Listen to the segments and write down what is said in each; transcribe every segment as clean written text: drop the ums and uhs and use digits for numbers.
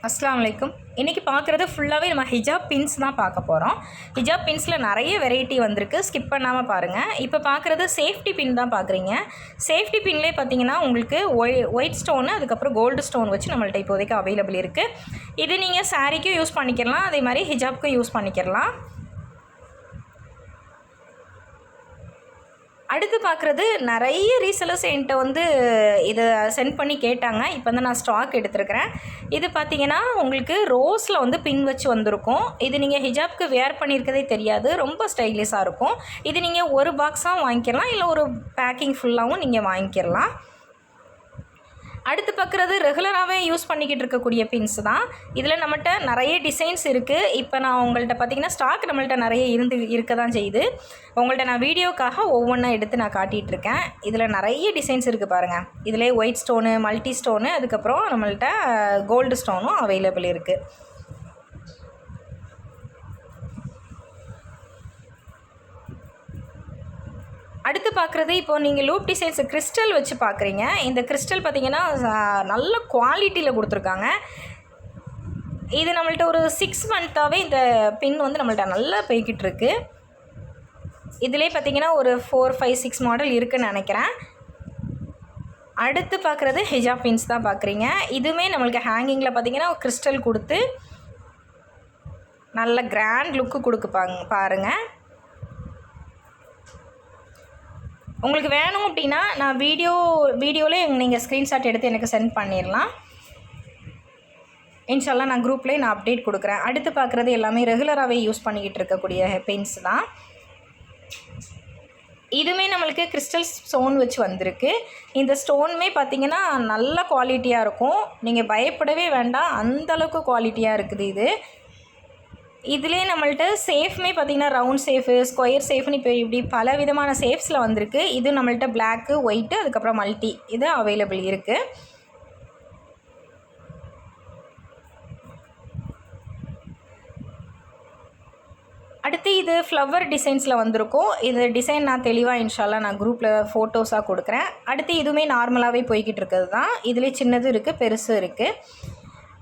அஸ்ஸலாமு அலைக்கும். இன்றைக்கி பார்க்குறது ஃபுல்லாகவே நம்ம ஹிஜாப் பின்ஸ் தான் பார்க்க போகிறோம். ஹிஜாப் பின்ஸில் நிறைய வெரைட்டி வந்திருக்கு, ஸ்கிப் பண்ணாமல் பாருங்கள். இப்போ பார்க்குறது சேஃப்டி பின் தான் பார்க்குறீங்க. சேஃப்டி பின்லேயே பார்த்தீங்கன்னா உங்களுக்கு ஒயிட் ஸ்டோனு அதுக்கப்புறம் கோல்டு ஸ்டோன் வச்சு நம்மள்ட்ட இப்போதைக்கு அவைலபிள் இருக்குது. இது நீங்கள் சாரீக்கும் யூஸ் பண்ணிக்கிறலாம், அதே மாதிரி ஹிஜாப்க்கும் யூஸ் பண்ணிக்கிறலாம். அடுத்து பார்க்குறது நிறைய ரீசெலர்ஸ் என்கிட்ட வந்து இதை சென்ட் பண்ணி கேட்டாங்க. இப்போ வந்து நான் ஸ்டாக் எடுத்துருக்கிறேன். இது பார்த்திங்கன்னா உங்களுக்கு ரோஸில் வந்து பின் வச்சு வந்திருக்கும். இது நீங்கள் ஹிஜாப்க்கு வேர் பண்ணியிருக்கதே தெரியாது, ரொம்ப ஸ்டைலிஷாக இருக்கும். இது நீங்கள் ஒரு பாக்ஸாகவும் வாங்கிக்கலாம், இல்லை ஒரு பேக்கிங் ஃபுல்லாகவும் நீங்கள் வாங்கிக்கலாம். அடுத்து பார்க்குறது ரெகுலராகவே யூஸ் பண்ணிக்கிட்டு இருக்கக்கூடிய பின்ஸ் தான். இதில் நம்மள்கிட்ட நிறைய டிசைன்ஸ் இருக்குது. இப்போ நான் உங்கள்கிட்ட பார்த்திங்கன்னா ஸ்டாக் நம்மள்கிட்ட நிறைய இருக்க தான் செய்யுது. உங்கள்கிட்ட நான் வீடியோக்காக ஒவ்வொன்றா எடுத்து நான் காட்டிகிட்ருக்கேன். இதில் நிறைய டிசைன்ஸ் இருக்குது பாருங்கள். இதிலே ஒயிட் ஸ்டோனு, மல்டி ஸ்டோனு, அதுக்கப்புறம் நம்மள்கிட்ட கோல்டு ஸ்டோனும் அவைலபிள் இருக்குது. அடுத்து பார்க்குறது இப்போது நீங்கள் லூப் டிசைன்ஸு கிறிஸ்டல் வச்சு பார்க்குறீங்க. இந்த கிறிஸ்டல் பார்த்திங்கன்னா நல்ல குவாலிட்டியில் கொடுத்துருக்காங்க. இது நம்மள்ட்ட ஒரு 6 மந்த்தாகவே இந்த பின் வந்து நம்மள்ட்ட நல்லா போய்கிட்டுருக்கு. இதிலே பார்த்திங்கன்னா ஒரு 4, 5, 6 மாடல் இருக்குதுன்னு நினைக்கிறேன். அடுத்து பார்க்குறது ஹிஜாப் பின்ஸ் தான் பார்க்குறீங்க. இதுவுமே நம்மளுக்கு ஹேங்கிங்கில் பார்த்திங்கன்னா கிறிஸ்டல் கொடுத்து நல்ல கிராண்ட் லுக்கு கொடுக்குப்பாங்க பாருங்கள். உங்களுக்கு வேணும் அப்படின்னா நான் வீடியோவிலே நீங்கள் ஸ்க்ரீன்ஷாட் எடுத்து எனக்கு சென்ட் பண்ணிடலாம். இன்ஷால்லா நான் குரூப்லேயே நான் அப்டேட் கொடுக்குறேன். அடுத்து பார்க்குறது எல்லாமே ரெகுலராகவே யூஸ் பண்ணிக்கிட்டு இருக்கக்கூடிய பென்ஸ் தான். இதுவுமே நம்மளுக்கு கிறிஸ்டல் ஸ்டோன் வச்சு வந்திருக்கு. இந்த ஸ்டோனுமே பார்த்திங்கன்னா நல்ல குவாலிட்டியாக இருக்கும், நீங்கள் பயப்படவே வேண்டாம், அந்தளவுக்கு குவாலிட்டியாக இருக்குது. இதிலே நம்மள்ட்ட சேஃப்மே பார்த்திங்கன்னா ரவுண்ட் சேஃபு, ஸ்கொயர் சேஃப்னு இப்போ இப்படி பல விதமான சேஃப்ஸில் வந்திருக்கு. இது நம்மள்ட்ட பிளாக்கு, ஒயிட்டு, அதுக்கப்புறம் மல்டி இது அவைலபிள் இருக்குது. அடுத்து இது ஃப்ளவர் டிசைன்ஸில் வந்திருக்கும். இது டிசைன் நான் தெளிவாக இன்ஷால்லா நான் குரூப்பில் ஃபோட்டோஸாக கொடுக்குறேன். அடுத்து இதுவுமே நார்மலாகவே போய்கிட்டு இருக்கிறது தான். இதிலே சின்னதும் இருக்குது, பெருசும் இருக்குது.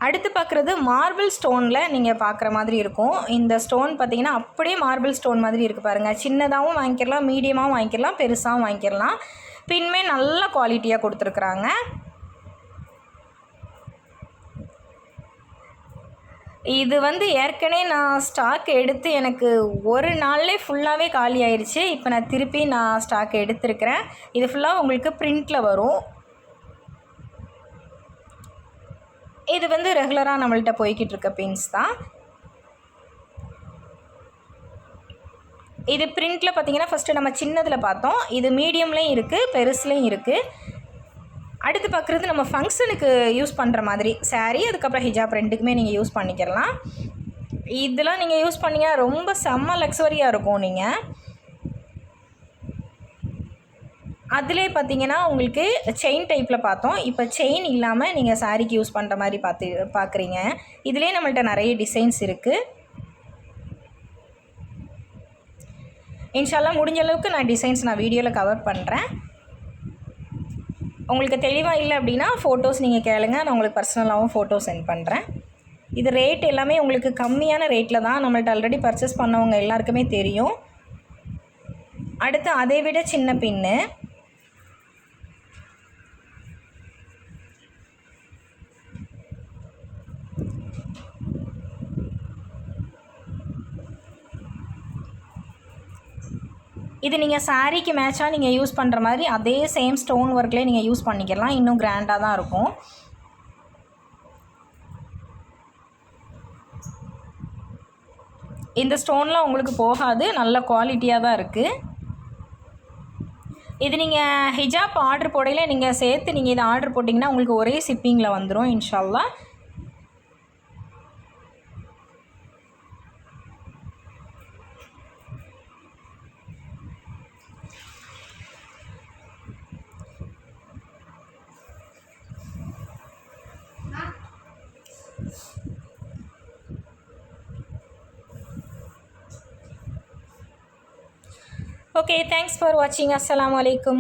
அடுத்து பார்க்குறது மார்பிள் ஸ்டோனில் நீங்கள் பார்க்குற மாதிரி இருக்கும். இந்த ஸ்டோன் பார்த்திங்கன்னா அப்படியே மார்பிள் ஸ்டோன் மாதிரி இருக்குது பாருங்கள். சின்னதாகவும் வாங்கிக்கலாம், மீடியமாகவும் வாங்கிக்கலாம், பெருசாகவும் வாங்கிக்கலாம். பின்மே நல்ல குவாலிட்டியாக கொடுத்துருக்குறாங்க. இது வந்து ஏற்கனவே நான் ஸ்டாக் எடுத்து எனக்கு ஒரு நாள்லேயே ஃபுல்லாகவே காலி ஆயிடுச்சு. இப்போ நான் திருப்பி ஸ்டாக் எடுத்துருக்கிறேன். இது ஃபுல்லாக உங்களுக்கு பிரிண்டில் வரும். இது வந்து ரெகுலராக நம்மள்கிட்ட போய்கிட்டு இருக்க பின்ஸ் தான். இது பிரிண்டில் பார்த்திங்கன்னா ஃபஸ்ட்டு நம்ம சின்னதில் பார்த்தோம். இது மீடியம்லேயும் இருக்குது, பெருசுலேயும் இருக்குது. அடுத்து பார்க்குறது நம்ம ஃபங்க்ஷனுக்கு யூஸ் பண்ணுற மாதிரி சாரீ, அதுக்கப்புறம் ஹிஜாப் ரெண்டுக்குமே நீங்கள் யூஸ் பண்ணிக்கலாம். இதெல்லாம் நீங்கள் யூஸ் பண்ணிங்க ரொம்ப செம்ம லக்ஸரியாக இருக்கும். நீங்கள் அதிலே பார்த்திங்கன்னா உங்களுக்கு செயின் டைப்பில் பார்த்தோம். இப்போ செயின் இல்லாமல் நீங்கள் சாரீக்கு யூஸ் பண்ணுற மாதிரி பார்க்குறீங்க. இதிலே நம்மள்ட்ட நிறைய டிசைன்ஸ் இருக்குது. இன்ஷால்லா முடிஞ்ச அளவுக்கு நான் டிசைன்ஸ் வீடியோவில் கவர் பண்ணுறேன். உங்களுக்கு தெளிவாக இல்லை அப்படின்னா ஃபோட்டோஸ் நீங்கள் கேளுங்க, நான் உங்களுக்கு பர்சனலாகவும் ஃபோட்டோ சென்ட் பண்ணுறேன். இது ரேட் எல்லாமே உங்களுக்கு கம்மியான ரேட்டில் தான் நம்மள்ட்ட ஆல்ரெடி பர்ச்சேஸ் பண்ணவங்க எல்லாருக்குமே தெரியும். அடுத்து அதை விட சின்ன பின்னு இது நீங்கள் சாரீக்கு மேட்சாக நீங்கள் யூஸ் பண்ணுற மாதிரி அதே சேம் ஸ்டோன் ஒர்க்லேயே நீங்கள் யூஸ் பண்ணிக்கலாம். இன்னும் கிராண்டாக தான் இருக்கும். இந்த ஸ்டோன்லாம் உங்களுக்கு போகாது, நல்ல குவாலிட்டியாக தான் இருக்குது. இது நீங்கள் ஹிஜாப் ஆர்டர் போடையில் நீங்கள் சேர்த்து நீங்கள் இதை ஆர்டர் போட்டிங்கன்னா உங்களுக்கு ஒரே ஷிப்பிங்கில் வந்துடும் இன்ஷால்லா. Okay, thanks for watching. Assalamu alaikum.